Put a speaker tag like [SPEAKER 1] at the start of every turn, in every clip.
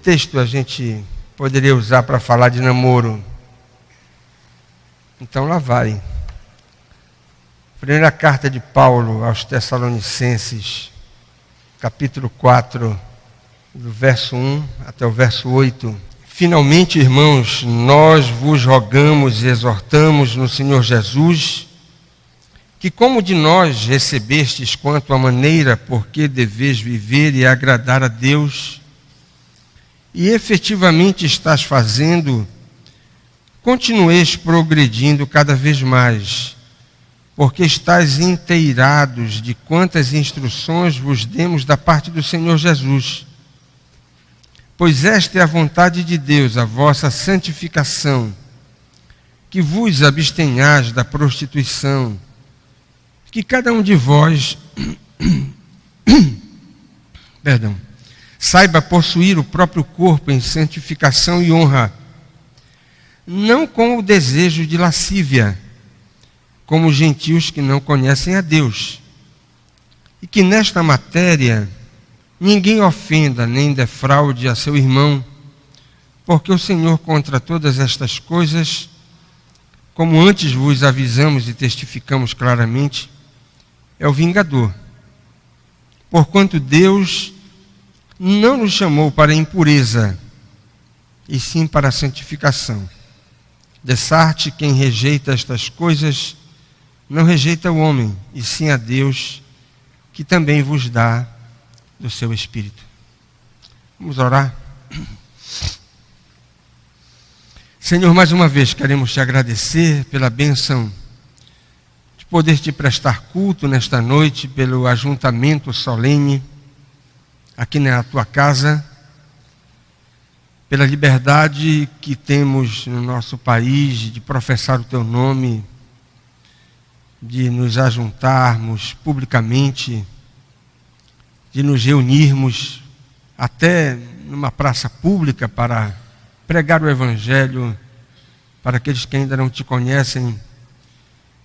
[SPEAKER 1] texto a gente poderia usar para falar de namoro? Então lá vai. Primeira carta de Paulo aos Tessalonicenses, capítulo 4, do verso 1 até o verso 8. Finalmente, irmãos, nós vos rogamos e exortamos no Senhor Jesus, que como de nós recebestes quanto à maneira por que deveis viver e agradar a Deus, e efetivamente estás fazendo, continueis progredindo cada vez mais, porque estáis inteirados de quantas instruções vos demos da parte do Senhor Jesus. Pois esta é a vontade de Deus, a vossa santificação, que vos abstenhais da prostituição, que cada um de vós saiba possuir o próprio corpo em santificação e honra, não com o desejo de lascívia, como os gentios que não conhecem a Deus, e que nesta matéria ninguém ofenda nem defraude a seu irmão, porque o Senhor contra todas estas coisas, como antes vos avisamos e testificamos claramente, é o vingador. Porquanto Deus não nos chamou para a impureza, e sim para a santificação. Dessarte quem rejeita estas coisas, não rejeita o homem, e sim a Deus, que também vos dá do seu Espírito. Vamos orar? Senhor, mais uma vez queremos te agradecer pela bênção de poder te prestar culto nesta noite, pelo ajuntamento solene aqui na tua casa, pela liberdade que temos no nosso país de professar o teu nome, de nos ajuntarmos publicamente, de nos reunirmos até numa praça pública para pregar o Evangelho para aqueles que ainda não te conhecem,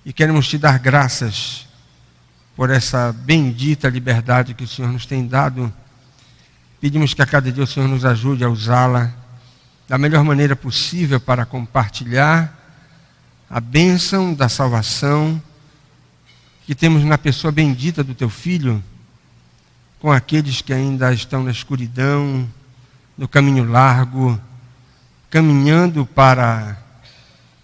[SPEAKER 1] e queremos te dar graças por essa bendita liberdade que o Senhor nos tem dado. Pedimos que a cada dia o Senhor nos ajude a usá-la da melhor maneira possível para compartilhar a bênção da salvação que temos na pessoa bendita do teu Filho, com aqueles que ainda estão na escuridão, no caminho largo, caminhando para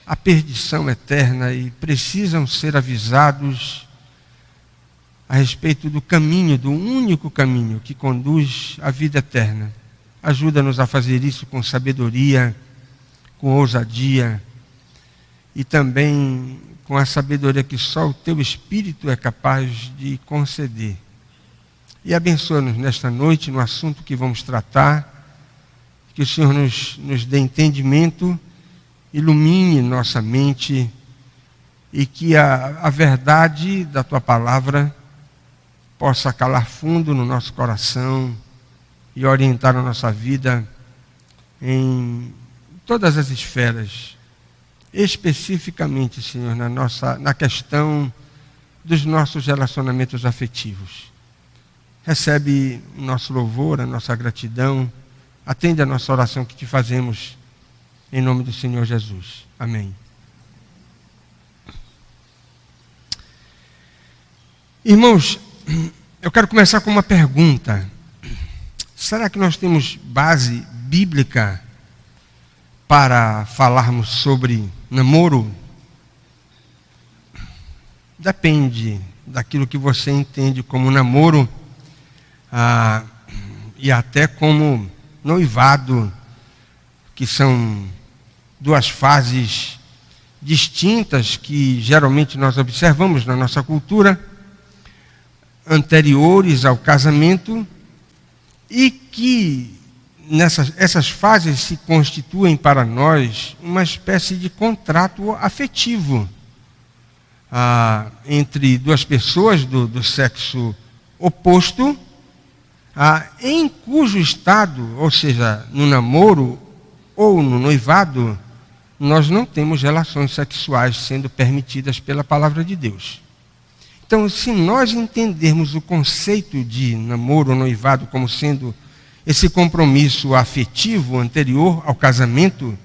[SPEAKER 1] a perdição eterna e precisam ser avisados a respeito do caminho, do único caminho que conduz à vida eterna. Ajuda-nos a fazer isso com sabedoria, com ousadia e também com a sabedoria que só o teu Espírito é capaz de conceder. E abençoa-nos nesta noite no assunto que vamos tratar, que o Senhor nos dê entendimento, ilumine nossa mente e que a verdade da tua palavra possa calar fundo no nosso coração e orientar a nossa vida em todas as esferas, especificamente, Senhor, na questão dos nossos relacionamentos afetivos. Recebe o nosso louvor, a nossa gratidão, atende a nossa oração que te fazemos em nome do Senhor Jesus. Amém. Irmãos, eu quero começar com uma pergunta. Será que nós temos base bíblica para falarmos sobre namoro? Depende daquilo que você entende como namoro, e até como noivado, que são duas fases distintas que geralmente nós observamos na nossa cultura, anteriores ao casamento, e que essas fases se constituem para nós uma espécie de contrato afetivo entre duas pessoas do sexo oposto, em cujo estado, ou seja, no namoro ou no noivado, nós não temos relações sexuais sendo permitidas pela palavra de Deus. Então, se nós entendermos o conceito de namoro ou noivado como sendo esse compromisso afetivo anterior ao casamento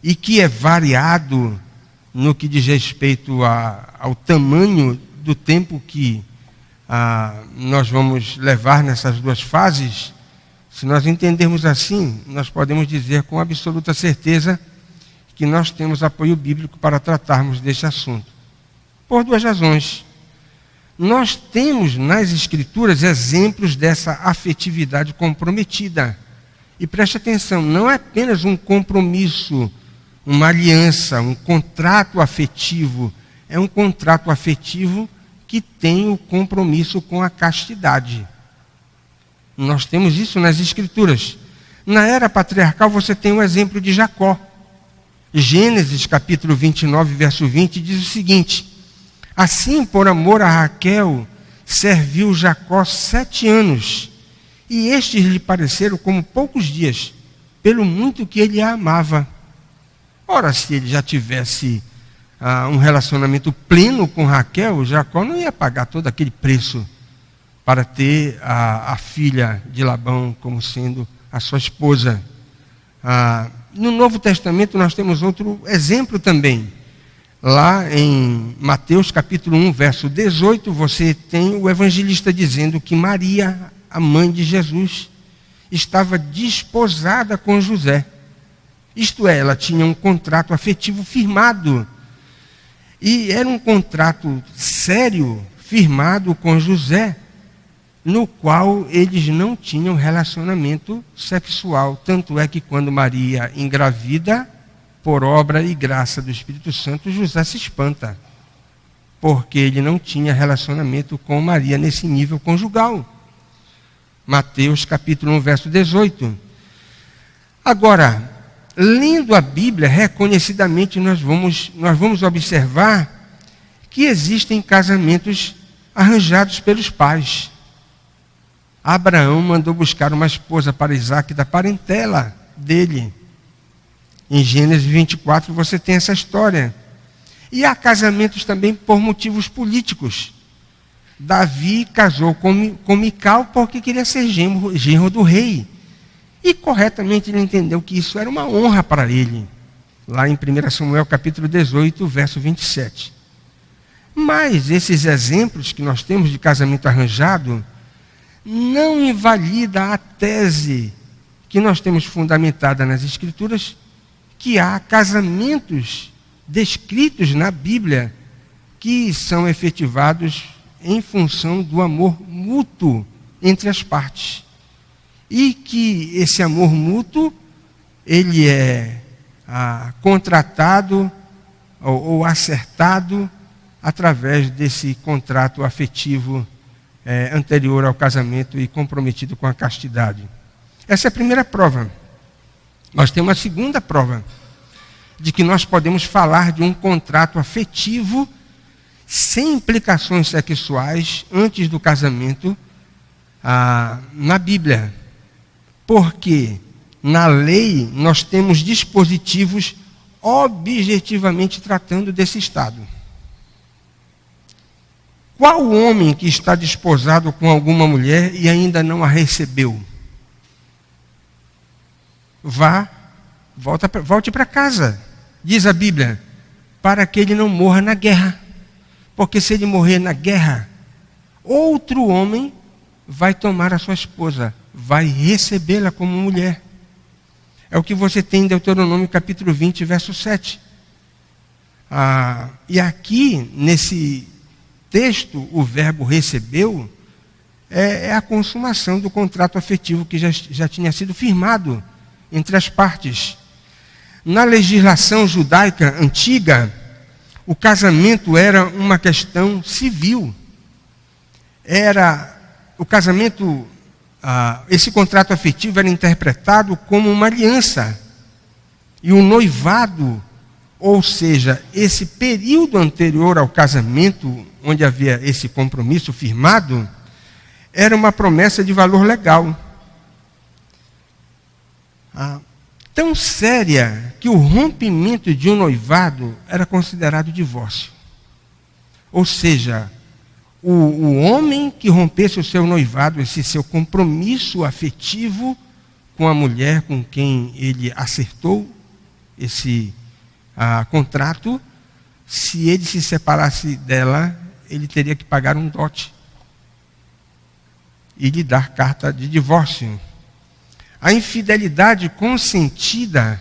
[SPEAKER 1] e que é variado no que diz respeito ao tamanho do tempo que nós vamos levar nessas duas fases. Se nós entendermos assim, nós podemos dizer com absoluta certeza que nós temos apoio bíblico para tratarmos deste assunto. Por duas razões. Nós temos nas Escrituras exemplos dessa afetividade comprometida. E preste atenção, não é apenas um compromisso, uma aliança, um contrato afetivo. É um contrato afetivo que tem o compromisso com a castidade. Nós temos isso nas Escrituras. Na era patriarcal você tem o exemplo de Jacó. Gênesis capítulo 29, verso 20, diz o seguinte: assim, por amor a Raquel, serviu Jacó 7 anos, e estes lhe pareceram como poucos dias, pelo muito que ele a amava. Ora, se ele já tivesse um relacionamento pleno com Raquel, Jacó não ia pagar todo aquele preço para ter a filha de Labão como sendo a sua esposa. No Novo Testamento nós temos outro exemplo também. Lá em Mateus capítulo 1, verso 18, você tem o evangelista dizendo que Maria, a mãe de Jesus, estava desposada com José. Isto é, ela tinha um contrato afetivo firmado. E era um contrato sério, firmado com José, no qual eles não tinham relacionamento sexual. Tanto é que quando Maria engravida, por obra e graça do Espírito Santo, José se espanta, porque ele não tinha relacionamento com Maria nesse nível conjugal. Mateus capítulo 1, verso 18. Agora, lendo a Bíblia, reconhecidamente nós vamos observar que existem casamentos arranjados pelos pais. Abraão mandou buscar uma esposa para Isaque da parentela dele. Em Gênesis 24 você tem essa história. E há casamentos também por motivos políticos. Davi casou com Mical porque queria ser genro do rei. E corretamente ele entendeu que isso era uma honra para ele. Lá em 1 Samuel capítulo 18, verso 27. Mas esses exemplos que nós temos de casamento arranjado não invalida a tese que nós temos fundamentada nas Escrituras, que há casamentos descritos na Bíblia que são efetivados em função do amor mútuo entre as partes. E que esse amor mútuo, ele é contratado ou acertado através desse contrato afetivo anterior ao casamento e comprometido com a castidade. Essa é a primeira prova. Nós temos uma segunda prova de que nós podemos falar de um contrato afetivo sem implicações sexuais antes do casamento na Bíblia. Porque na lei nós temos dispositivos objetivamente tratando desse estado. Qual homem que está desposado com alguma mulher e ainda não a recebeu? Volte para casa, diz a Bíblia, para que ele não morra na guerra. Porque se ele morrer na guerra, outro homem vai tomar a sua esposa, vai recebê-la como mulher. É o que você tem em Deuteronômio capítulo 20, verso 7. E aqui, nesse texto, o verbo recebeu é a consumação do contrato afetivo que já tinha sido firmado entre as partes. Na legislação judaica antiga, o casamento era uma questão civil. O casamento, esse contrato afetivo era interpretado como uma aliança. E o noivado, ou seja, esse período anterior ao casamento, onde havia esse compromisso firmado, era uma promessa de valor legal. Tão séria que o rompimento de um noivado era considerado divórcio. Ou seja, o homem que rompesse o seu noivado, esse seu compromisso afetivo com a mulher com quem ele acertou esse contrato, se ele se separasse dela, ele teria que pagar um dote e lhe dar carta de divórcio. A infidelidade consentida,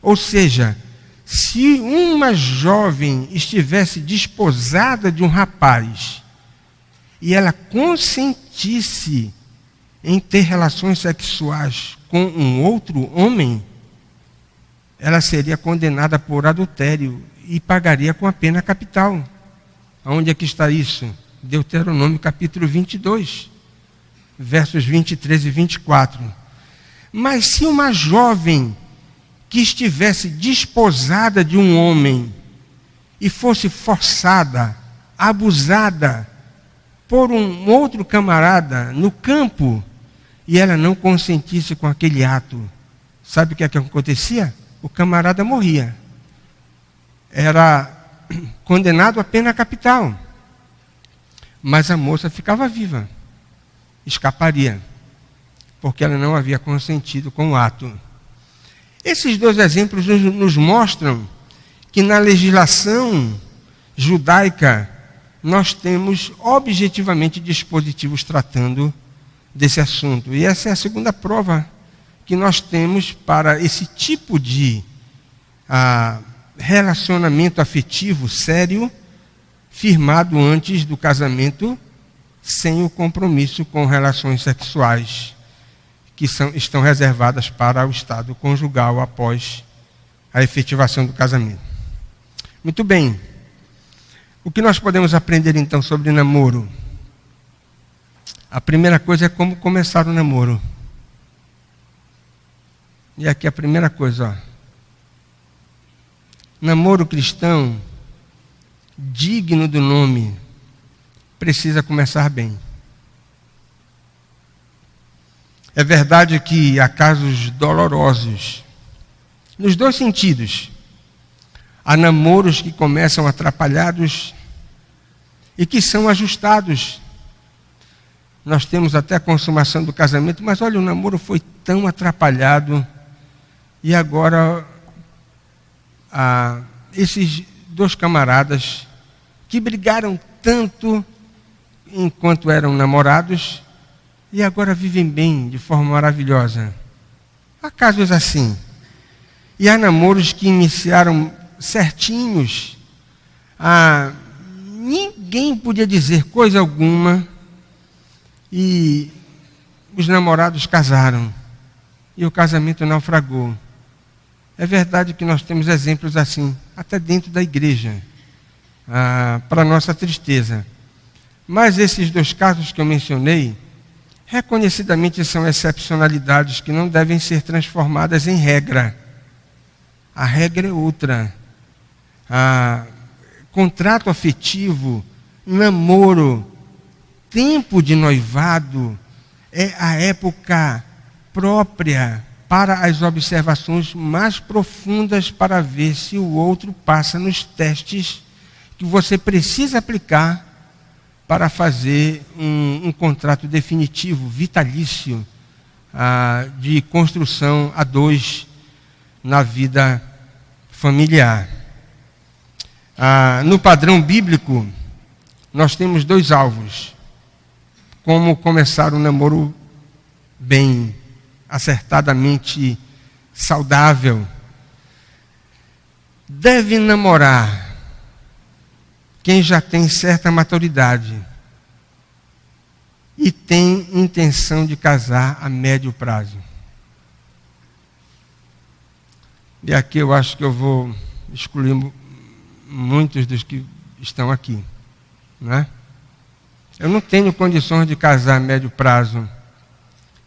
[SPEAKER 1] ou seja, se uma jovem estivesse desposada de um rapaz e ela consentisse em ter relações sexuais com um outro homem, ela seria condenada por adultério e pagaria com a pena capital. Onde é que está isso? Deuteronômio capítulo 22, versos 23 e 24. Mas se uma jovem que estivesse desposada de um homem e fosse forçada, abusada por um outro camarada no campo e ela não consentisse com aquele ato, sabe o que é que acontecia? O camarada morria. Era condenado à pena capital. Mas a moça ficava viva. Escaparia. Porque ela não havia consentido com o ato. Esses dois exemplos nos mostram que na legislação judaica nós temos objetivamente dispositivos tratando desse assunto. E essa é a segunda prova que nós temos para esse tipo de relacionamento afetivo sério, firmado antes do casamento, sem o compromisso com relações sexuais, que estão reservadas para o estado conjugal após a efetivação do casamento. Muito bem. O que nós podemos aprender então sobre namoro? A primeira coisa é como começar o namoro. E aqui a primeira coisa, ó. Namoro cristão, digno do nome, precisa começar bem. É verdade que há casos dolorosos, nos dois sentidos. Há namoros que começam atrapalhados e que são ajustados. Nós temos até a consumação do casamento, mas olha, o namoro foi tão atrapalhado e agora esses dois camaradas que brigaram tanto enquanto eram namorados e agora vivem bem, de forma maravilhosa. Há casos assim. E há namoros que iniciaram certinhos. Ninguém podia dizer coisa alguma. E os namorados casaram. E o casamento naufragou. É verdade que nós temos exemplos assim, até dentro da igreja. Para nossa tristeza. Mas esses dois casos que eu mencionei, reconhecidamente são excepcionalidades que não devem ser transformadas em regra. A regra é outra. Contrato afetivo, namoro, tempo de noivado é a época própria para as observações mais profundas para ver se o outro passa nos testes que você precisa aplicar para fazer um contrato definitivo, vitalício, de construção a dois na vida familiar. No padrão bíblico, nós temos dois alvos. Como começar um namoro bem, acertadamente saudável. Deve namorar quem já tem certa maturidade e tem intenção de casar a médio prazo. E aqui eu acho que eu vou excluir muitos dos que estão aqui, né? Eu não tenho condições de casar a médio prazo,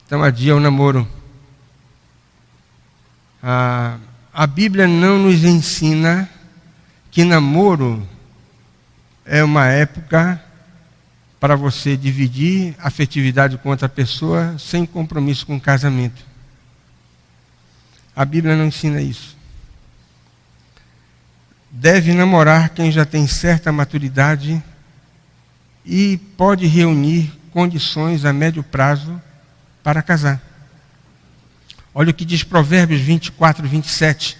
[SPEAKER 1] então adia o namoro. A Bíblia não nos ensina que namoro é uma época para você dividir afetividade com outra pessoa sem compromisso com o casamento. A Bíblia não ensina isso. Deve namorar quem já tem certa maturidade e pode reunir condições a médio prazo para casar. Olha o que diz Provérbios 24, 27.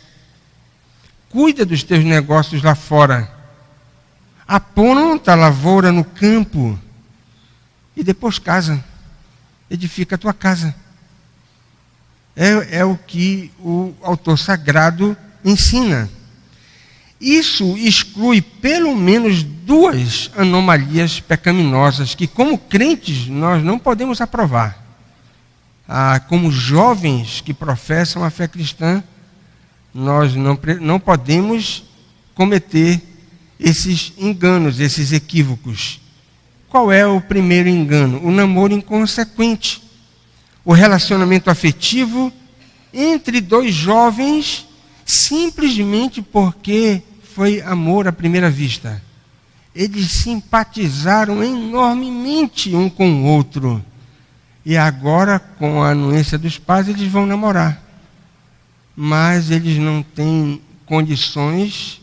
[SPEAKER 1] Cuida dos teus negócios lá fora. Apronta a lavoura no campo. E depois casa. Edifica a tua casa. É o que o autor sagrado ensina. Isso exclui pelo menos 2 anomalias pecaminosas que, como crentes, nós não podemos aprovar. Como jovens que professam a fé cristã, nós não podemos cometer esses enganos, esses equívocos. Qual é o primeiro engano? O namoro inconsequente. O relacionamento afetivo entre 2 jovens, simplesmente porque foi amor à primeira vista. Eles simpatizaram enormemente um com o outro. E agora, com a anuência dos pais, eles vão namorar. Mas eles não têm condições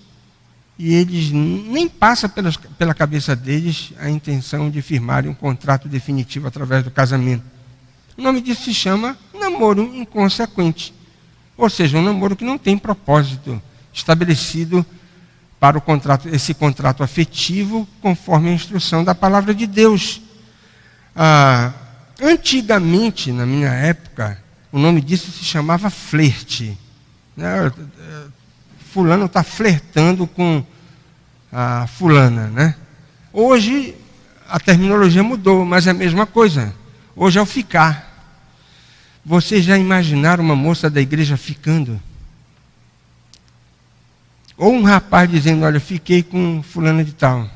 [SPEAKER 1] e eles nem passa pela cabeça deles a intenção de firmarem um contrato definitivo através do casamento. O nome disso se chama namoro inconsequente. Ou seja, um namoro que não tem propósito estabelecido para esse contrato afetivo, conforme a instrução da palavra de Deus. Antigamente, na minha época, o nome disso se chamava flerte. Fulano está flertando com a fulana, né? Hoje, a terminologia mudou, mas é a mesma coisa. Hoje é o ficar. Vocês já imaginaram uma moça da igreja ficando? Ou um rapaz dizendo, olha, fiquei com fulana de tal.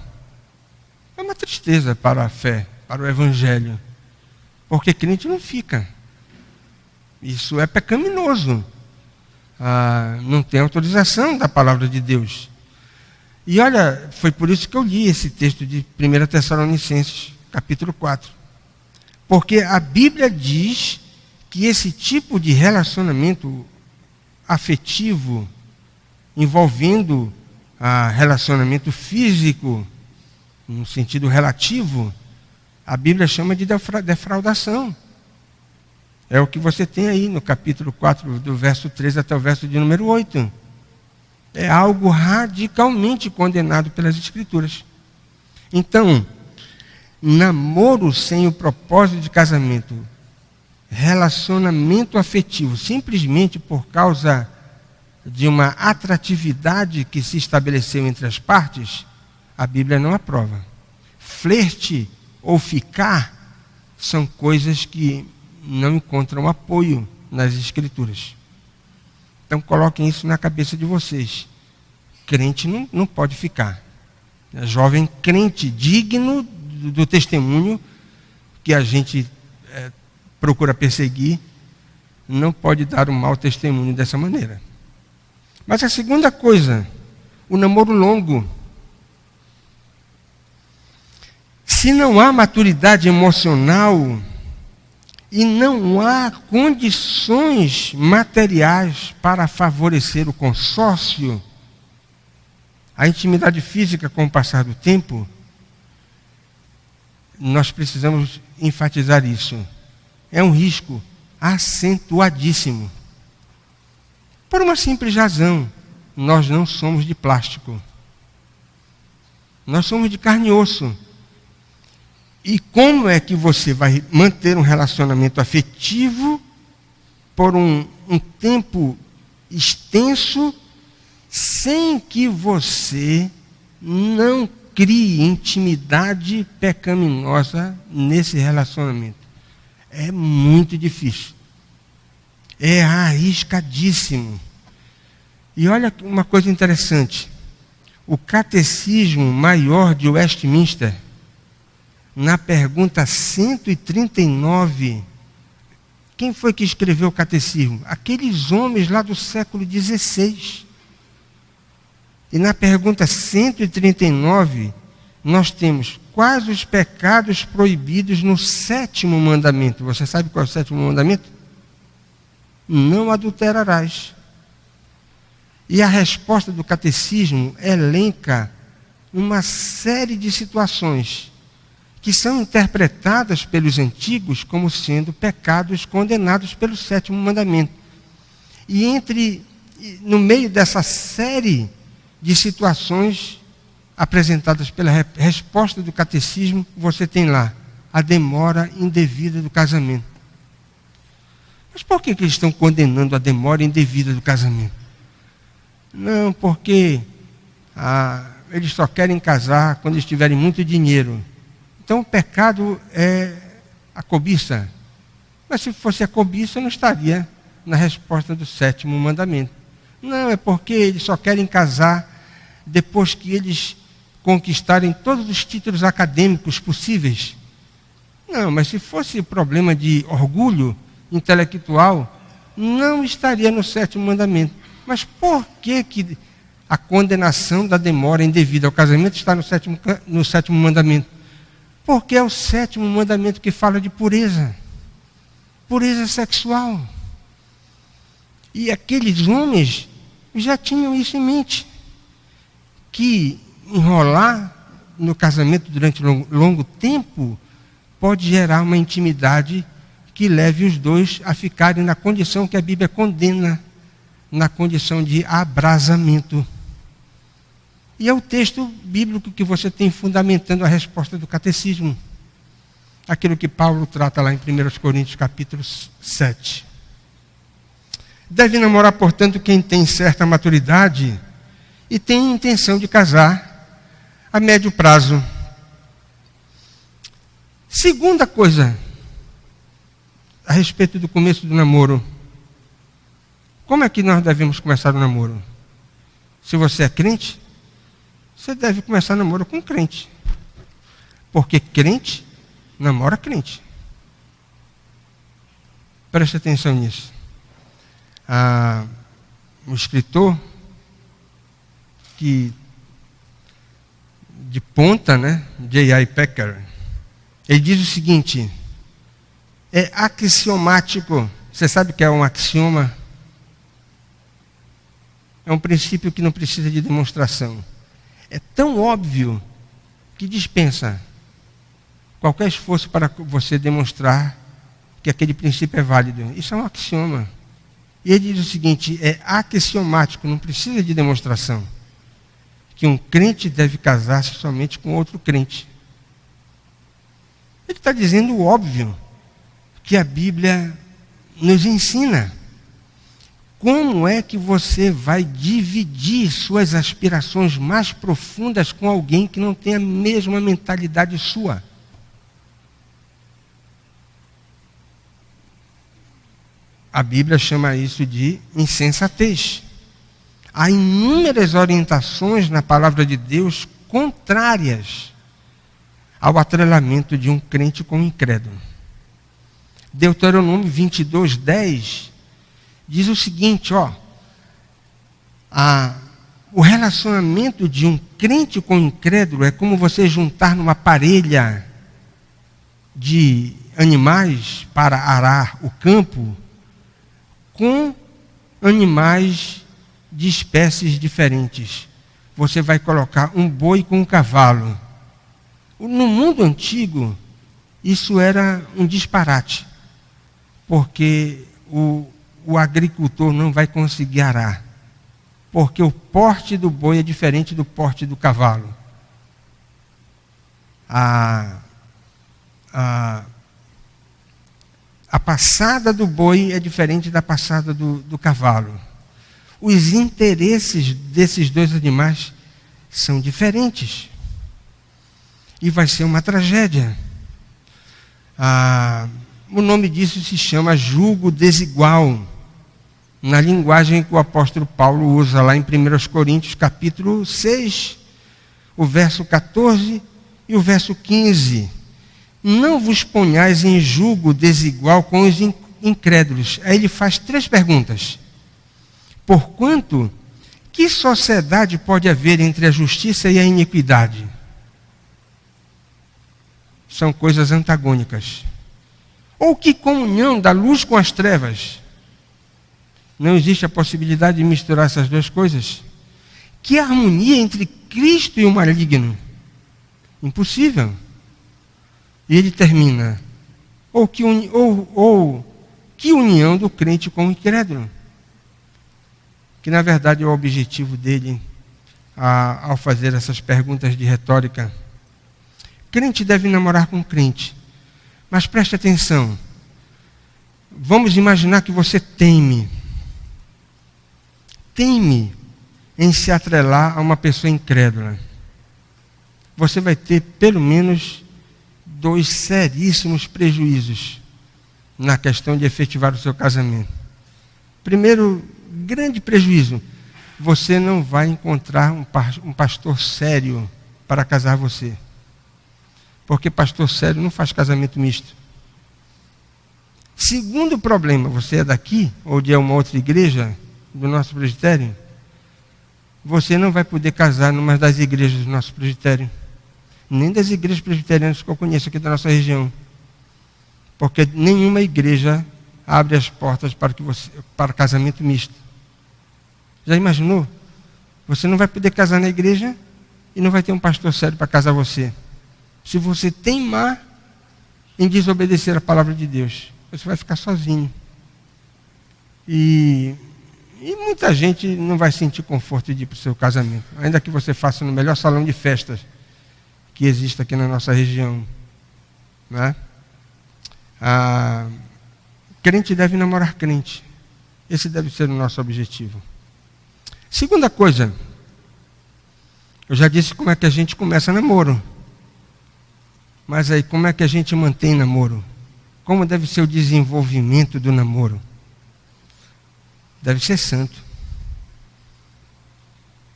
[SPEAKER 1] É uma tristeza para a fé, para o evangelho. Porque crente não fica. Isso é pecaminoso. Não tem autorização da palavra de Deus. E olha, foi por isso que eu li esse texto de 1 Tessalonicenses, capítulo 4. Porque a Bíblia diz que esse tipo de relacionamento afetivo, envolvendo relacionamento físico, no sentido relativo, a Bíblia chama de defraudação. É o que você tem aí no capítulo 4, do verso 3 até o verso de número 8. É algo radicalmente condenado pelas Escrituras. Então, namoro sem o propósito de casamento, relacionamento afetivo, simplesmente por causa de uma atratividade que se estabeleceu entre as partes, a Bíblia não aprova. Flerte ou ficar são coisas que não encontram apoio nas Escrituras. Então coloquem isso na cabeça de vocês. Crente não pode ficar. Jovem crente digno do testemunho que a gente procura perseguir, não pode dar um mau testemunho dessa maneira. Mas a segunda coisa, o namoro longo. Se não há maturidade emocional e não há condições materiais para favorecer o consórcio, a intimidade física com o passar do tempo, nós precisamos enfatizar isso. É um risco acentuadíssimo. Por uma simples razão, nós não somos de plástico. Nós somos de carne e osso. E como é que você vai manter um relacionamento afetivo por um tempo extenso sem que você não crie intimidade pecaminosa nesse relacionamento? É muito difícil. É arriscadíssimo. E olha uma coisa interessante. O Catecismo Maior de Westminster, na pergunta 139, quem foi que escreveu o catecismo? Aqueles homens lá do século XVI. E na pergunta 139, nós temos quais os pecados proibidos no 7º mandamento. Você sabe qual é o 7º mandamento? Não adulterarás. E a resposta do catecismo elenca uma série de situações que são interpretadas pelos antigos como sendo pecados condenados pelo sétimo mandamento. E no meio dessa série de situações apresentadas pela resposta do catecismo, você tem lá a demora indevida do casamento. Mas por que eles estão condenando a demora indevida do casamento? Não, porque eles só querem casar quando eles tiverem muito dinheiro. Então o pecado é a cobiça. Mas se fosse a cobiça, não estaria na resposta do sétimo mandamento. Não, é porque eles só querem casar depois que eles conquistarem todos os títulos acadêmicos possíveis. Não, mas se fosse problema de orgulho intelectual, não estaria no sétimo mandamento. Mas por que a condenação da demora indevida ao casamento está no sétimo mandamento? Porque é o sétimo mandamento que fala de pureza. Pureza sexual. E aqueles homens já tinham isso em mente. Que enrolar no casamento durante longo tempo pode gerar uma intimidade que leve os dois a ficarem na condição que a Bíblia condena, na condição de abrasamento. E é o texto bíblico que você tem fundamentando a resposta do catecismo. Aquilo que Paulo trata lá em 1 Coríntios capítulo 7. Deve namorar, portanto, quem tem certa maturidade e tem intenção de casar a médio prazo. Segunda coisa, a respeito do começo do namoro. Como é que nós devemos começar o namoro? Se você é crente, você deve começar o namoro com crente. Porque crente namora crente. Preste atenção nisso. Um escritor de ponta, né? J.I. Packer, ele diz o seguinte: é axiomático. Você sabe o que é um axioma? É um princípio que não precisa de demonstração. É tão óbvio que dispensa qualquer esforço para você demonstrar que aquele princípio é válido. Isso é um axioma. E ele diz o seguinte: é axiomático, não precisa de demonstração, que um crente deve casar-se somente com outro crente. Ele está dizendo o óbvio que a Bíblia nos ensina. Como é que você vai dividir suas aspirações mais profundas com alguém que não tem a mesma mentalidade sua? A Bíblia chama isso de insensatez. Há inúmeras orientações na palavra de Deus contrárias ao atrelamento de um crente com um incrédulo. Deuteronômio 22:10 diz o seguinte, o relacionamento de um crente com um incrédulo é como você juntar numa parelha de animais para arar o campo com animais de espécies diferentes. Você vai colocar um boi com um cavalo. No mundo antigo, isso era um disparate, porque o agricultor não vai conseguir arar, porque o porte do boi é diferente do porte do cavalo. A passada do boi é diferente da passada do cavalo. Os interesses desses dois animais são diferentes. E vai ser uma tragédia. O nome disso se chama jugo desigual, na linguagem que o apóstolo Paulo usa lá em 1 Coríntios capítulo 6, o verso 14 e o verso 15. Não vos ponhais em jugo desigual com os incrédulos. Aí ele faz 3 perguntas. Porquanto, que sociedade pode haver entre a justiça e a iniquidade? São coisas antagônicas. Ou que comunhão da luz com as trevas? Não existe a possibilidade de misturar essas duas coisas. Que harmonia entre Cristo e o maligno? Impossível. E ele termina: que união do crente com o incrédulo? Que na verdade é o objetivo dele ao fazer essas perguntas de retórica. Crente deve namorar com crente. Mas preste atenção. Vamos imaginar que você teme em se atrelar a uma pessoa incrédula. Você vai ter pelo menos 2 seríssimos prejuízos na questão de efetivar o seu casamento. Primeiro, grande prejuízo: você não vai encontrar um pastor sério para casar você. Porque pastor sério não faz casamento misto. Segundo problema: você é daqui, ou de uma outra igreja, do nosso presbitério, você não vai poder casar numa das igrejas do nosso presbitério. Nem das igrejas presbiterianas que eu conheço aqui da nossa região. Porque nenhuma igreja abre as portas para casamento misto. Já imaginou? Você não vai poder casar na igreja e não vai ter um pastor sério para casar você. Se você teimar em desobedecer a palavra de Deus, você vai ficar sozinho. E muita gente não vai sentir conforto de ir para o seu casamento, ainda que você faça no melhor salão de festas que existe aqui na nossa região. Né? Crente deve namorar crente. Esse deve ser o nosso objetivo. Segunda coisa, eu já disse como é que a gente começa namoro. Mas aí, como é que a gente mantém namoro? Como deve ser o desenvolvimento do namoro? Deve ser santo.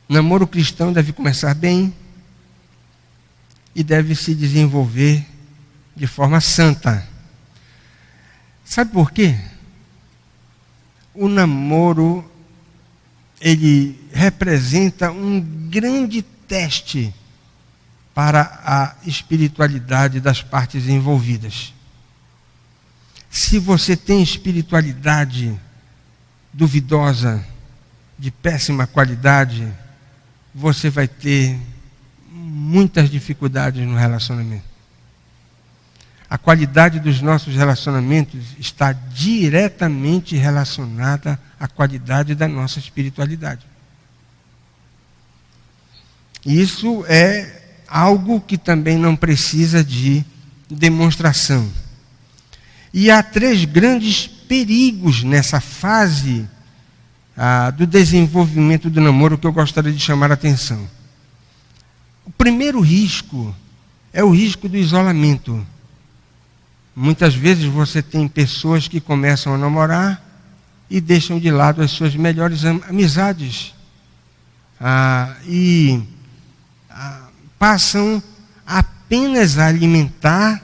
[SPEAKER 1] Namoro cristão deve começar bem e deve se desenvolver de forma santa. Sabe por quê? O namoro, ele representa um grande teste para a espiritualidade das partes envolvidas. Se você tem espiritualidade duvidosa, de péssima qualidade, você vai ter muitas dificuldades no relacionamento. A qualidade dos nossos relacionamentos está diretamente relacionada à qualidade da nossa espiritualidade. Isso é algo que também não precisa de demonstração. E há 3 grandes perigos nessa fase do desenvolvimento do namoro que eu gostaria de chamar a atenção. O primeiro risco é o risco do isolamento. Muitas vezes você tem pessoas que começam a namorar e deixam de lado as suas melhores amizades. Passam apenas a alimentar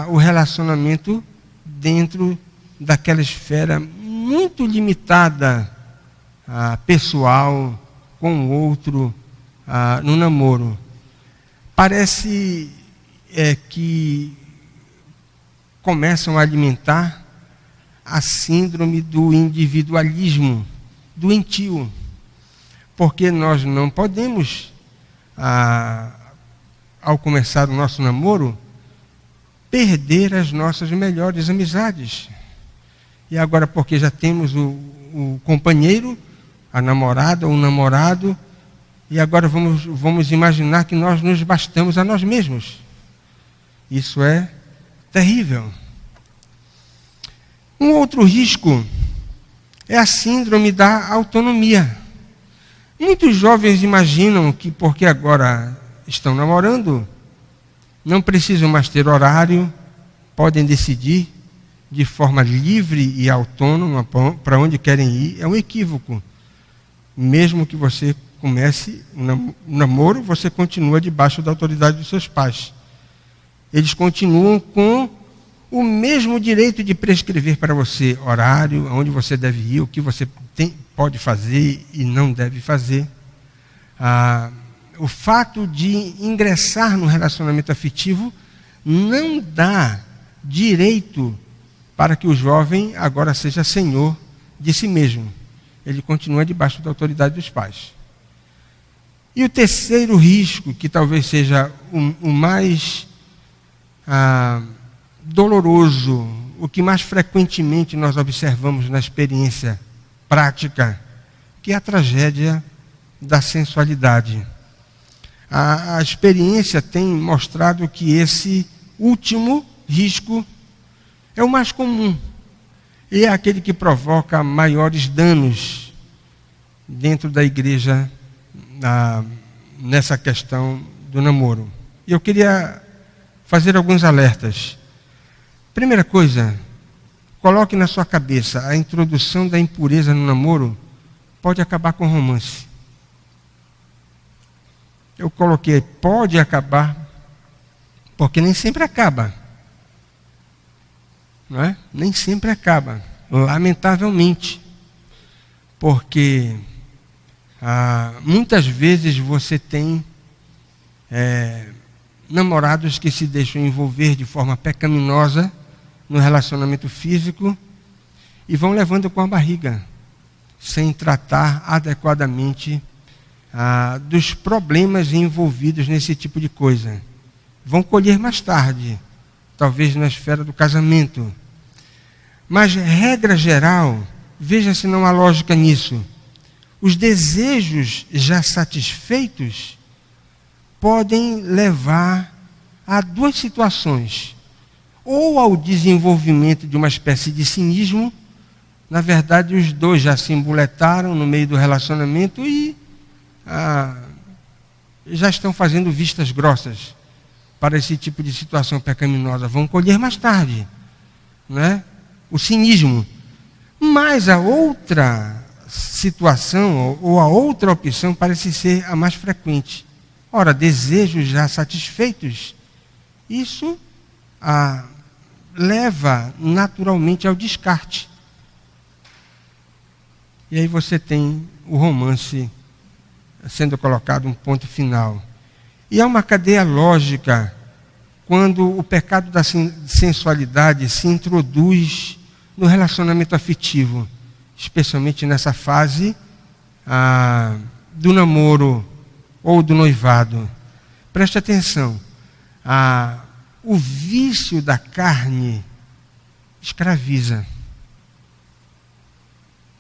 [SPEAKER 1] o relacionamento dentro daquela esfera muito limitada, pessoal, com o outro, no namoro. Parece que começam a alimentar a síndrome do individualismo doentio, porque nós não podemos, ao começar o nosso namoro, perder as nossas melhores amizades. E agora, porque já temos o companheiro, a namorada ou o namorado, e agora vamos imaginar que nós nos bastamos a nós mesmos. Isso é terrível. Um outro risco é a síndrome da autonomia. Muitos jovens imaginam que porque agora estão namorando, não precisam mais ter horário, podem decidir de forma livre e autônoma para onde querem ir. É um equívoco. Mesmo que você comece um namoro, você continua debaixo da autoridade dos seus pais. Eles continuam com o mesmo direito de prescrever para você horário, aonde você deve ir, o que você pode fazer e não deve fazer. O fato de ingressar no relacionamento afetivo não dá direito para que o jovem agora seja senhor de si mesmo. Ele continua debaixo da autoridade dos pais. E o terceiro risco, que talvez seja o mais doloroso, o que mais frequentemente nós observamos na experiência prática, que é a tragédia da sensualidade. A experiência tem mostrado que esse último risco é o mais comum e é aquele que provoca maiores danos dentro da igreja nessa questão do namoro. E eu queria fazer alguns alertas. Primeira coisa, coloque na sua cabeça: a introdução da impureza no namoro pode acabar com o romance. Eu coloquei pode acabar, porque nem sempre acaba. Não é? Nem sempre acaba, lamentavelmente. Porque muitas vezes você tem namorados que se deixam envolver de forma pecaminosa no relacionamento físico e vão levando com a barriga, sem tratar adequadamente dos problemas envolvidos nesse tipo de coisa. Vão colher mais tarde, talvez na esfera do casamento. Mas, regra geral, veja se não há lógica nisso. Os desejos já satisfeitos podem levar a duas situações. Ou ao desenvolvimento de uma espécie de cinismo. Na verdade, os dois já se embuletaram no meio do relacionamento e já estão fazendo vistas grossas para esse tipo de situação pecaminosa. Vão colher mais tarde, né? O cinismo. Mas a outra situação, ou a outra opção, parece ser a mais frequente. Ora, desejos já satisfeitos, isso leva naturalmente ao descarte. E aí você tem o romance sendo colocado um ponto final. E há uma cadeia lógica quando o pecado da sensualidade se introduz no relacionamento afetivo, especialmente nessa fase do namoro ou do noivado. Preste atenção, o vício da carne escraviza.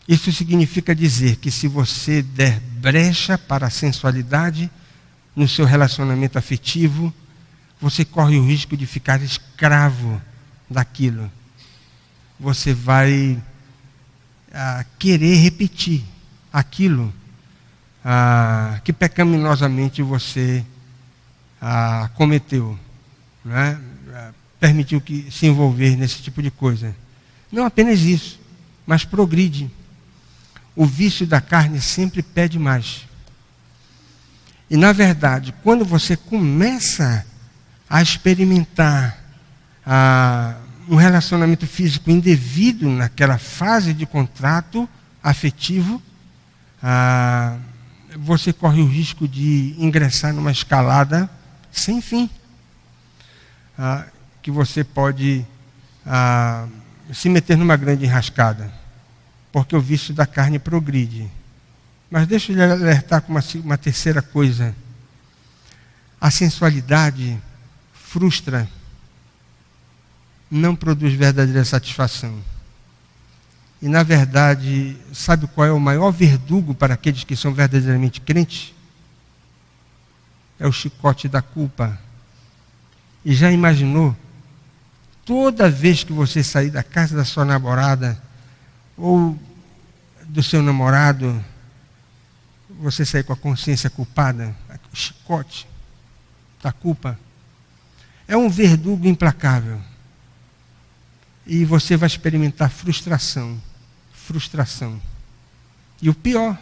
[SPEAKER 1] Isso significa dizer que se você der brecha para a sensualidade no seu relacionamento afetivo, você corre o risco de ficar escravo daquilo. Você vai querer repetir aquilo que pecaminosamente você cometeu, né? Permitiu que se envolver nesse tipo de coisa. Não apenas isso, mas progride. O vício da carne sempre pede mais. E, na verdade, quando você começa a experimentar um relacionamento físico indevido naquela fase de contrato afetivo, você corre o risco de ingressar numa escalada sem fim, que você pode se meter numa grande enrascada, porque o vício da carne progride. Mas deixa eu lhe alertar com uma terceira coisa. A sensualidade frustra, não produz verdadeira satisfação. E, na verdade, sabe qual é o maior verdugo para aqueles que são verdadeiramente crentes? É o chicote da culpa. E já imaginou? Toda vez que você sair da casa da sua namorada ou do seu namorado, você sair com a consciência culpada, o chicote da culpa, é um verdugo implacável. E você vai experimentar frustração. E o pior,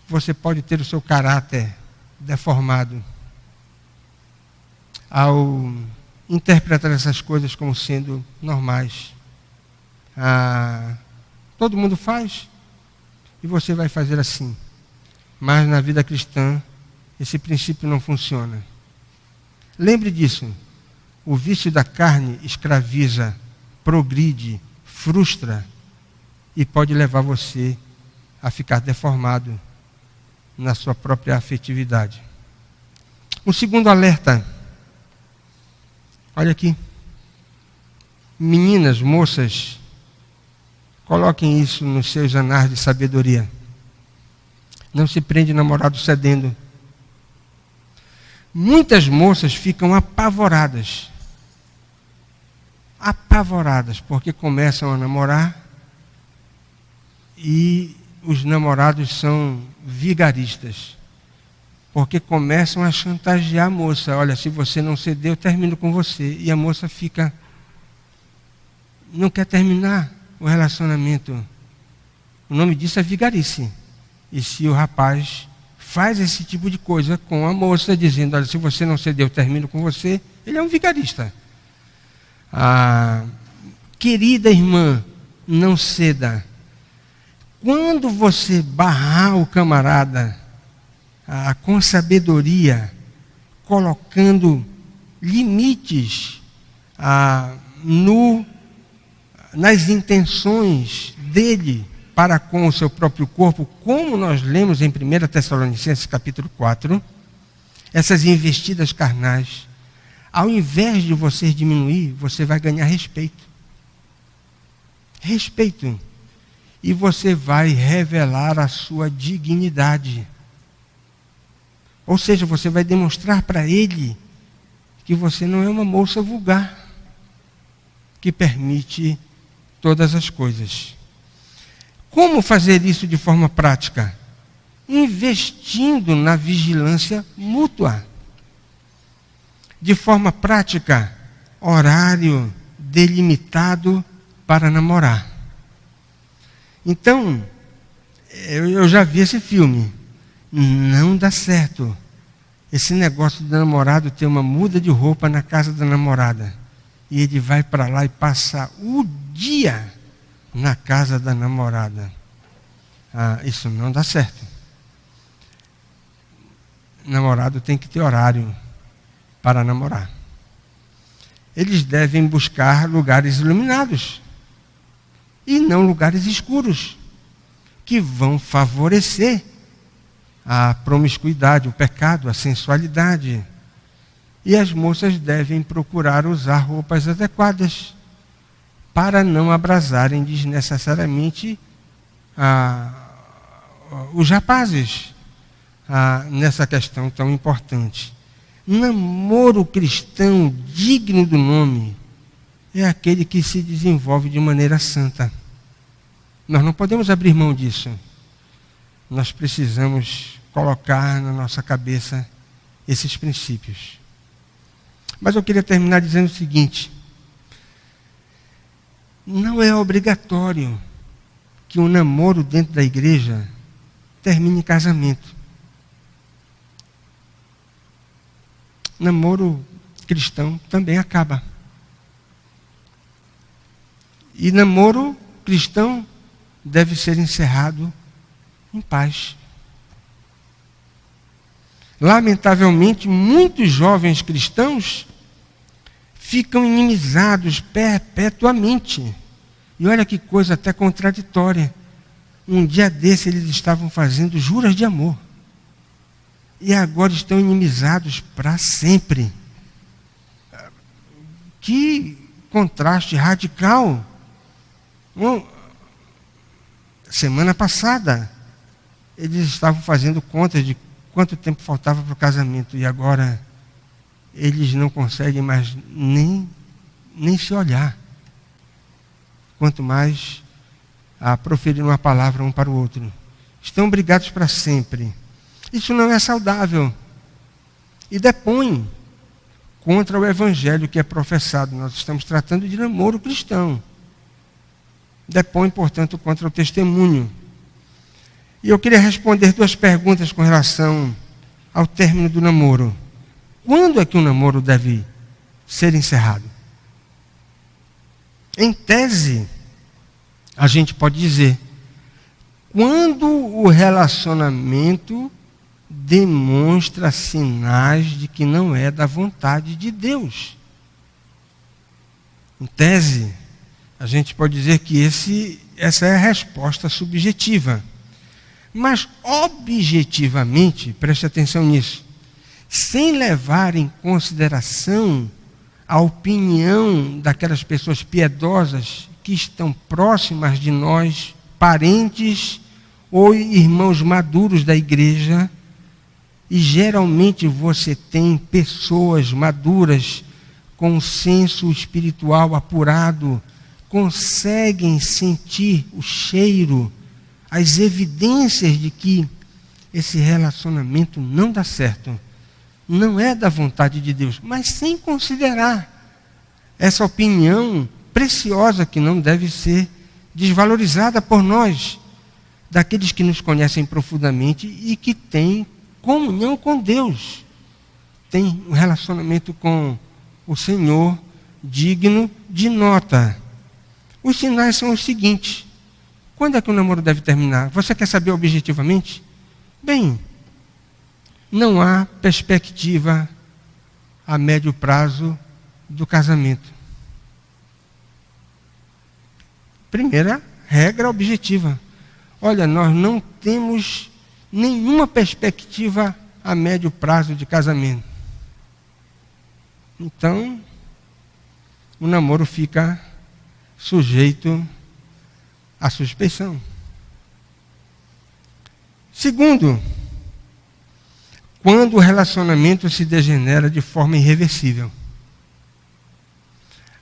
[SPEAKER 1] você pode ter o seu caráter deformado ao interpretar essas coisas como sendo normais. Todo mundo faz e você vai fazer assim. Mas na vida cristã, esse princípio não funciona. Lembre disso. O vício da carne escraviza, progride, frustra e pode levar você a ficar deformado na sua própria afetividade. Um segundo alerta Olha aqui. Meninas, moças, coloquem isso nos seus anais de sabedoria. Não se prende namorado cedendo. Muitas moças ficam apavoradas. Apavoradas, porque começam a namorar e os namorados são vigaristas. Porque começam a chantagear a moça. Olha, se você não ceder, eu termino com você. E a moça fica... não quer terminar o relacionamento. O nome disso é vigarice. E se o rapaz faz esse tipo de coisa com a moça, dizendo, olha, se você não ceder, eu termino com você, ele é um vigarista. Querida irmã, não ceda. Quando você barrar o camarada com sabedoria, colocando limites nas intenções dele para com o seu próprio corpo, como nós lemos em 1 Tessalonicenses capítulo 4, essas investidas carnais, ao invés de você diminuir, você vai ganhar respeito. Respeito. E você vai revelar a sua dignidade. Ou seja, você vai demonstrar para ele que você não é uma moça vulgar, que permite todas as coisas. Como fazer isso de forma prática? Investindo na vigilância mútua. De forma prática, horário delimitado para namorar. Então, eu já vi esse filme. Não dá certo. Esse negócio do namorado ter uma muda de roupa na casa da namorada. E ele vai para lá e passa o dia na casa da namorada. Isso não dá certo. Namorado tem que ter horário para namorar. Eles devem buscar lugares iluminados e não lugares escuros, que vão favorecer a promiscuidade, o pecado, a sensualidade. E as moças devem procurar usar roupas adequadas para não abrasarem desnecessariamente os rapazes nessa questão tão importante. Namoro cristão digno do nome é aquele que se desenvolve de maneira santa. Nós não podemos abrir mão disso. Nós precisamos colocar na nossa cabeça esses princípios. Mas eu queria terminar dizendo o seguinte: não é obrigatório que um namoro dentro da igreja termine em casamento. Namoro cristão também acaba. E namoro cristão deve ser encerrado em paz. Lamentavelmente, muitos jovens cristãos ficam inimizados perpetuamente. E olha que coisa até contraditória. Um dia desse eles estavam fazendo juras de amor. E agora estão inimizados para sempre. Que contraste radical. Semana passada, eles estavam fazendo contas de quanto tempo faltava para o casamento. E agora, eles não conseguem mais nem se olhar. Quanto mais a proferir uma palavra um para o outro. Estão brigados para sempre. Isso não é saudável. E depõe contra o evangelho que é professado. Nós estamos tratando de namoro cristão. Depõe, portanto, contra o testemunho. E eu queria responder 2 perguntas com relação ao término do namoro. Quando é que o namoro deve ser encerrado? Em tese, a gente pode dizer, quando o relacionamento demonstra sinais de que não é da vontade de Deus. Em tese, a gente pode dizer que essa é a resposta subjetiva. Mas, objetivamente, preste atenção nisso, sem levar em consideração a opinião daquelas pessoas piedosas que estão próximas de nós, parentes ou irmãos maduros da igreja. E geralmente você tem pessoas maduras com um senso espiritual apurado, conseguem sentir o cheiro, as evidências de que esse relacionamento não dá certo, não é da vontade de Deus, mas sem considerar essa opinião preciosa que não deve ser desvalorizada por nós, daqueles que nos conhecem profundamente e que têm comunhão com Deus, têm um relacionamento com o Senhor digno de nota. Os sinais são os seguintes. Quando é que o namoro deve terminar? Você quer saber objetivamente? Bem, não há perspectiva a médio prazo do casamento. Primeira regra objetiva. Olha, nós não temos nenhuma perspectiva a médio prazo de casamento. Então, o namoro fica sujeito à suspeição. Segundo, quando o relacionamento se degenera de forma irreversível.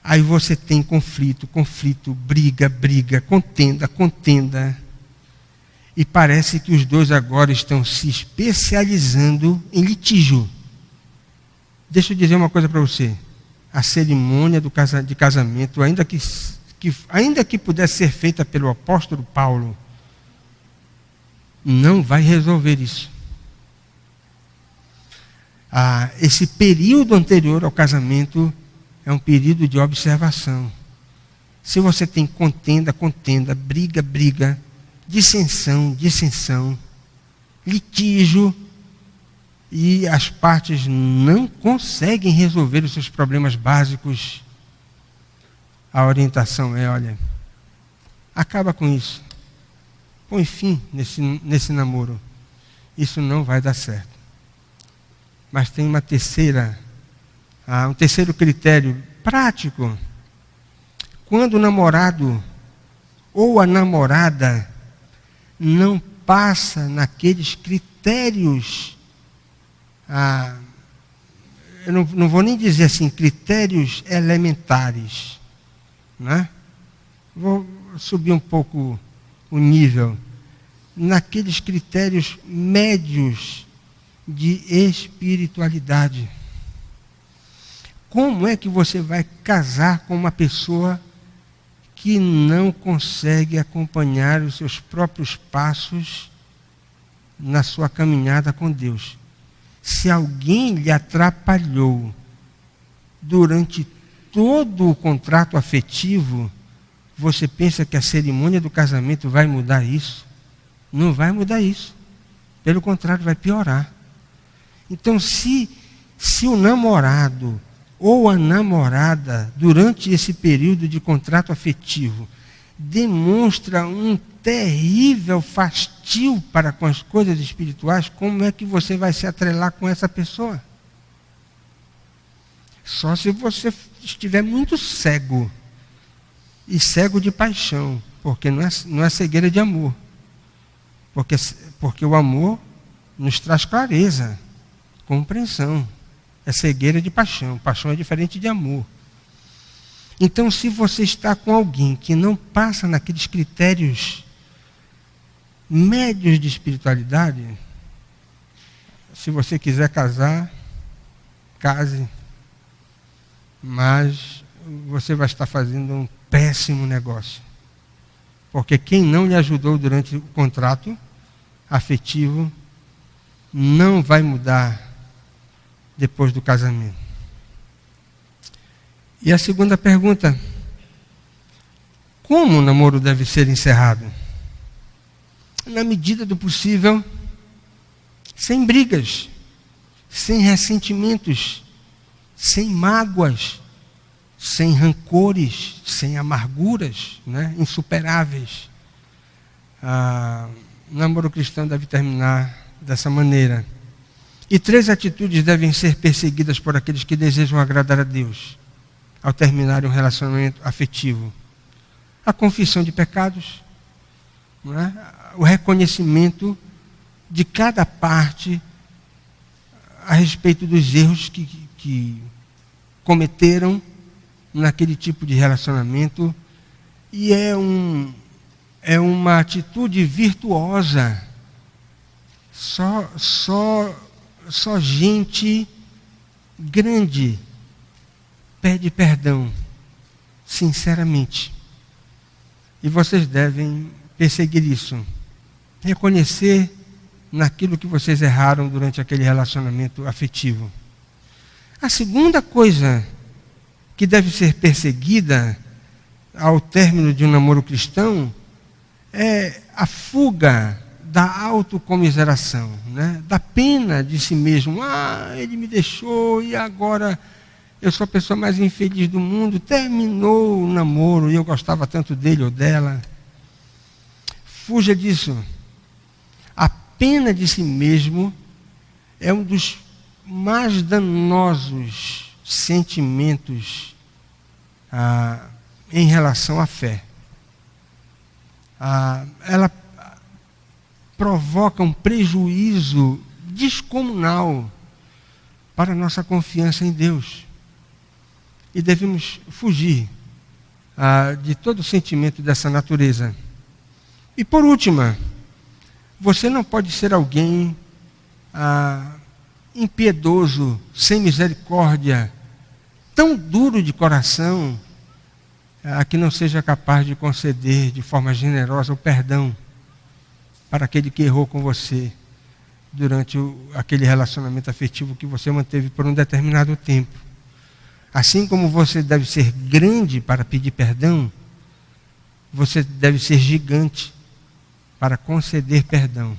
[SPEAKER 1] Aí você tem conflito, briga, contenda. E parece que os dois agora estão se especializando em litígio. Deixa eu dizer uma coisa para você. A cerimônia de casamento, ainda que pudesse ser feita pelo apóstolo Paulo, não vai resolver isso. Esse período anterior ao casamento é um período de observação. Se você tem contenda, briga, dissensão, litígio, e as partes não conseguem resolver os seus problemas básicos, a orientação é, olha, acaba com isso. Põe fim nesse namoro. Isso não vai dar certo. Mas tem um terceiro critério prático. Quando o namorado ou a namorada não passa naqueles critérios, eu não vou nem dizer assim, critérios elementares, né? Vou subir um pouco o nível, naqueles critérios médios de espiritualidade. Como é que você vai casar com uma pessoa que não consegue acompanhar os seus próprios passos na sua caminhada com Deus? Se alguém lhe atrapalhou durante todo o contrato afetivo, você pensa que a cerimônia do casamento vai mudar isso? Não vai mudar isso. Pelo contrário, vai piorar. Então, se o namorado ou a namorada, durante esse período de contrato afetivo, demonstra um terrível fastio para com as coisas espirituais, como é que você vai se atrelar com essa pessoa? Só se você estiver muito cego, e cego de paixão, porque não é cegueira de amor, porque o amor nos traz clareza, compreensão. É cegueira de paixão. Paixão é diferente de amor. Então, se você está com alguém que não passa naqueles critérios médios de espiritualidade, se você quiser casar, case, mas você vai estar fazendo um péssimo negócio. Porque quem não lhe ajudou durante o contrato afetivo não vai mudar depois do casamento. E a segunda pergunta: como o namoro deve ser encerrado? Na medida do possível, sem brigas, sem ressentimentos, sem mágoas, sem rancores, sem amarguras, né, insuperáveis. O namoro cristão deve terminar dessa maneira. E 3 atitudes devem ser perseguidas por aqueles que desejam agradar a Deus. ao terminar um relacionamento afetivo? A confissão de pecados, não é? O reconhecimento de cada parte a respeito dos erros que cometeram naquele tipo de relacionamento, e é uma atitude virtuosa. Só gente grande pede perdão, sinceramente. E vocês devem perseguir isso. Reconhecer naquilo que vocês erraram durante aquele relacionamento afetivo. A segunda coisa que deve ser perseguida ao término de um namoro cristão é a fuga da autocomiseração, né? Da pena de si mesmo. Ele me deixou e agora eu sou a pessoa mais infeliz do mundo. Terminou o namoro e eu gostava tanto dele ou dela. Fuja disso. A pena de si mesmo é um dos mais danosos sentimentos em relação à fé. Ela provoca um prejuízo descomunal para a nossa confiança em Deus. E devemos fugir de todo sentimento dessa natureza. E por último, você não pode ser alguém impiedoso, sem misericórdia, tão duro de coração, que não seja capaz de conceder de forma generosa o perdão para aquele que errou com você durante aquele relacionamento afetivo que você manteve por um determinado tempo. Assim como você deve ser grande para pedir perdão, você deve ser gigante para conceder perdão.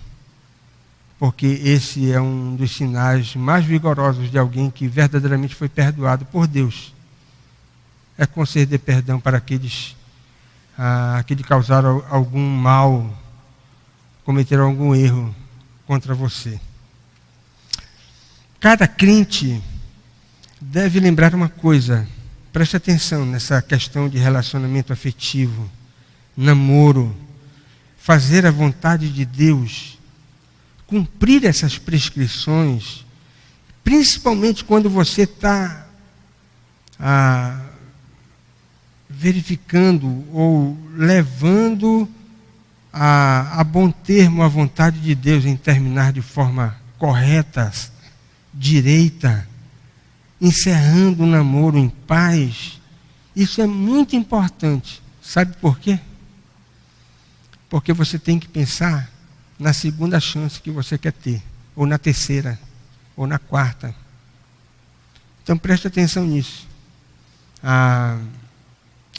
[SPEAKER 1] Porque esse é um dos sinais mais vigorosos de alguém que verdadeiramente foi perdoado por Deus. É conceder perdão para aqueles que lhe causaram algum mal, cometeram algum erro contra você. Cada crente deve lembrar uma coisa, preste atenção nessa questão de relacionamento afetivo, namoro, fazer a vontade de Deus, cumprir essas prescrições, principalmente quando você está verificando ou levando a bom termo a vontade de Deus em terminar de forma correta, direita, encerrando o namoro em paz. Isso é muito importante. Sabe por quê? Porque você tem que pensar na segunda chance que você quer ter, ou na terceira, ou na quarta. Então preste atenção nisso.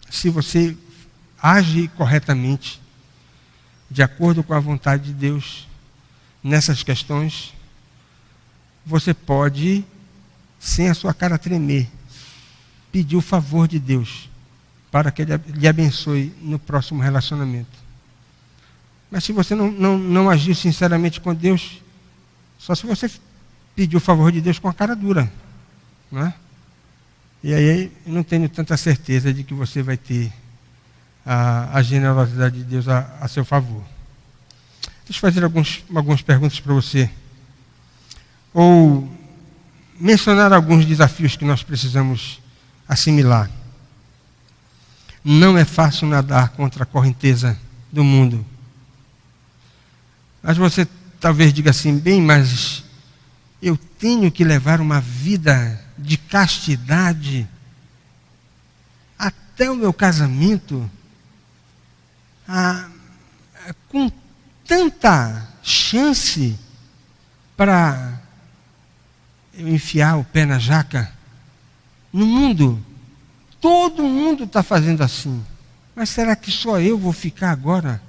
[SPEAKER 1] Se você age corretamente, de acordo com a vontade de Deus, nessas questões, você pode, sem a sua cara tremer, pedir o favor de Deus para que Ele lhe abençoe no próximo relacionamento. Mas se você não agir sinceramente com Deus, só se você pedir o favor de Deus com a cara dura, não é? E aí eu não tenho tanta certeza de que você vai ter a generosidade de Deus a seu favor. Deixa eu fazer algumas perguntas para você. Ou mencionar alguns desafios que nós precisamos assimilar. Não é fácil nadar contra a correnteza do mundo. Mas você talvez diga assim, bem, mas eu tenho que levar uma vida de castidade até o meu casamento, com tanta chance para eu enfiar o pé na jaca. No mundo, todo mundo está fazendo assim. Mas será que só eu vou ficar agora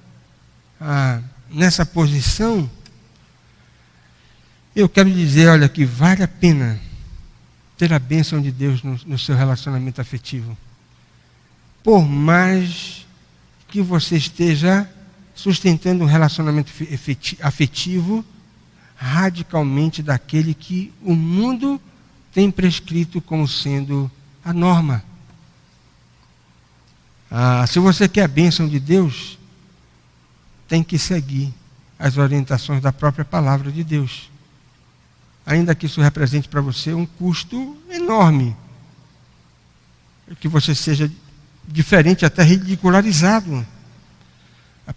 [SPEAKER 1] nessa posição? Eu quero dizer, olha, que vale a pena ter a bênção de Deus no seu relacionamento afetivo. Por mais que você esteja sustentando um relacionamento afetivo radicalmente daquele que o mundo tem prescrito como sendo a norma. Se você quer a bênção de Deus, tem que seguir as orientações da própria palavra de Deus. Ainda que isso represente para você um custo enorme, que você seja diferente, até ridicularizado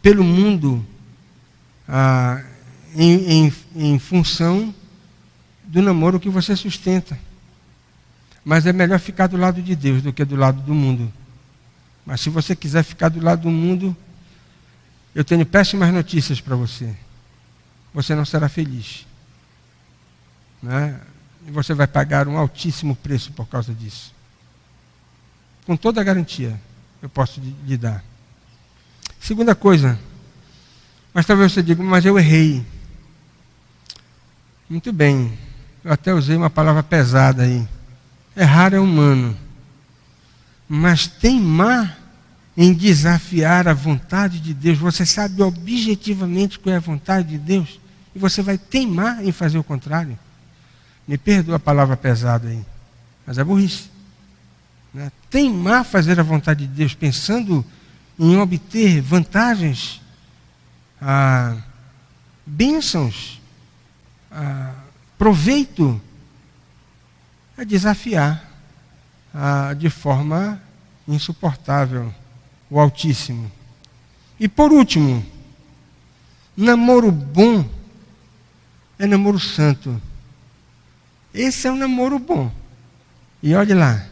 [SPEAKER 1] pelo mundo, em função do namoro que você sustenta. Mas é melhor ficar do lado de Deus do que do lado do mundo. Mas se você quiser ficar do lado do mundo, eu tenho péssimas notícias para você. Você não será feliz, né? E você vai pagar um altíssimo preço por causa disso. Com toda a garantia, eu posso lhe dar. Segunda coisa, mas talvez você diga, mas eu errei. Muito bem, eu até usei uma palavra pesada aí. Errar é humano. Mas teimar em desafiar a vontade de Deus, você sabe objetivamente qual é a vontade de Deus, e você vai teimar em fazer o contrário. Me perdoa a palavra pesada aí, mas é burrice, né? Teimar fazer a vontade de Deus, pensando em obter vantagens, bênçãos, proveito, é desafiar de forma insuportável o Altíssimo. E por último, namoro bom é namoro santo. Esse é um namoro bom. E olhe lá,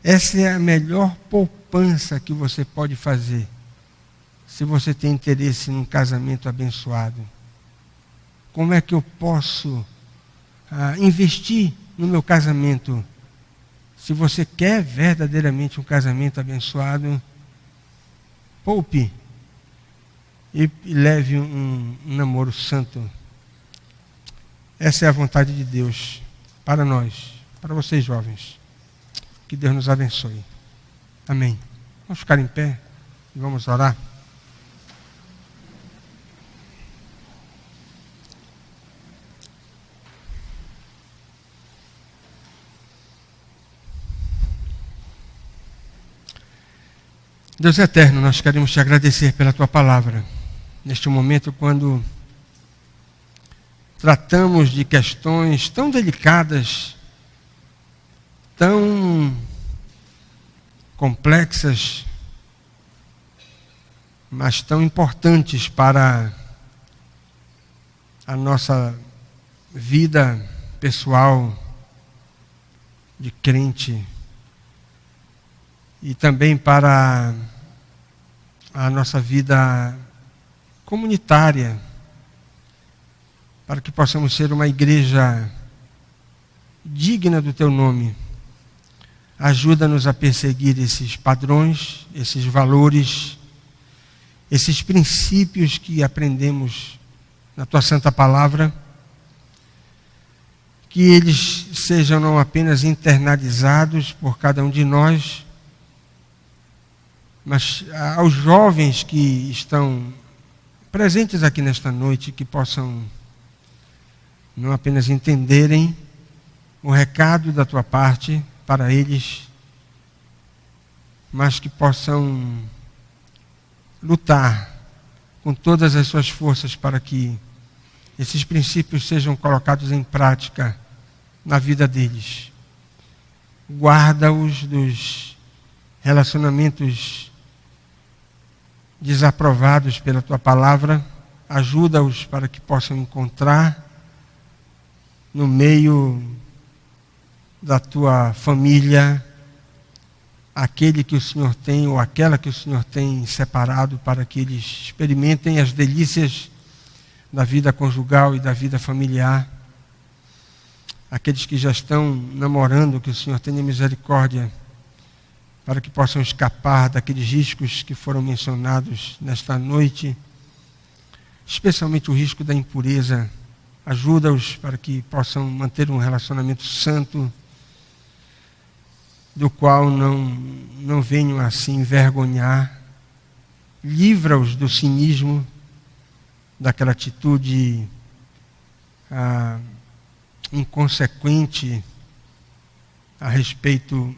[SPEAKER 1] essa é a melhor poupança que você pode fazer, se você tem interesse num casamento abençoado. Como é que eu posso investir no meu casamento? Se você quer verdadeiramente um casamento abençoado, poupe e leve um namoro santo. Essa é a vontade de Deus para nós, para vocês jovens. Que Deus nos abençoe. Amém. Vamos ficar em pé e vamos orar. Deus eterno, nós queremos te agradecer pela tua palavra. Neste momento, quando tratamos de questões tão delicadas, tão complexas, mas tão importantes para a nossa vida pessoal de crente, e também para a nossa vida comunitária, para que possamos ser uma igreja digna do teu nome. Ajuda-nos a perseguir esses padrões, esses valores, esses princípios que aprendemos na tua santa palavra, que eles sejam não apenas internalizados por cada um de nós, mas aos jovens que estão presentes aqui nesta noite, que possam não apenas entenderem o recado da tua parte para eles, mas que possam lutar com todas as suas forças para que esses princípios sejam colocados em prática na vida deles. Guarda-os dos relacionamentos desaprovados pela tua palavra, ajuda-os para que possam encontrar no meio da tua família aquele que o Senhor tem ou aquela que o Senhor tem separado para que eles experimentem as delícias da vida conjugal e da vida familiar. Aqueles que já estão namorando, que o Senhor tenha misericórdia para que possam escapar daqueles riscos que foram mencionados nesta noite, especialmente o risco da impureza. Ajuda-os para que possam manter um relacionamento santo, do qual não venham a se envergonhar. Livra-os do cinismo, daquela atitude inconsequente a respeito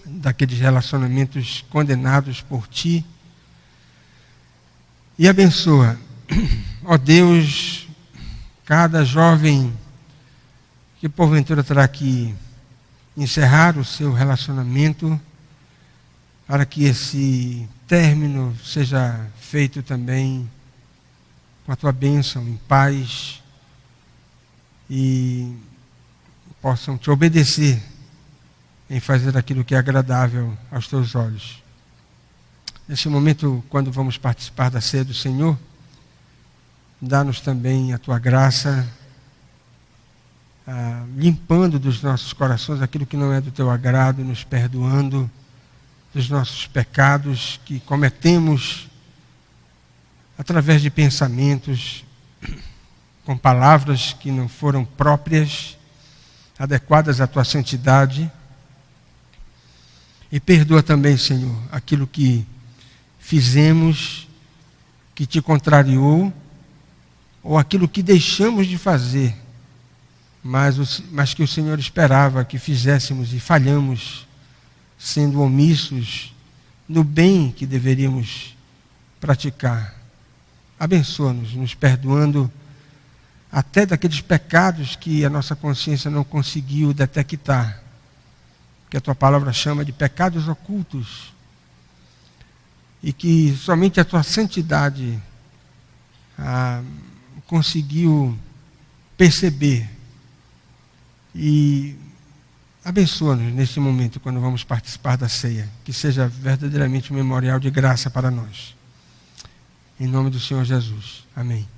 [SPEAKER 1] daqueles relacionamentos condenados por Ti. E abençoa, ó Deus, cada jovem que porventura terá que encerrar o seu relacionamento, para que esse término seja feito também com a Tua bênção, em paz, e possam Te obedecer em fazer aquilo que é agradável aos Teus olhos. Nesse momento, quando vamos participar da ceia do Senhor, dá-nos também a Tua graça, limpando dos nossos corações aquilo que não é do Teu agrado, nos perdoando dos nossos pecados que cometemos através de pensamentos, com palavras que não foram próprias, adequadas à Tua santidade. E perdoa também, Senhor, aquilo que fizemos, que Te contrariou, ou aquilo que deixamos de fazer, mas que o Senhor esperava que fizéssemos e falhamos, sendo omissos no bem que deveríamos praticar. Abençoa-nos, nos perdoando até daqueles pecados que a nossa consciência não conseguiu detectar, que a Tua palavra chama de pecados ocultos, e que somente a Tua santidade conseguiu perceber. E abençoa-nos neste momento, quando vamos participar da ceia, que seja verdadeiramente um memorial de graça para nós. Em nome do Senhor Jesus. Amém.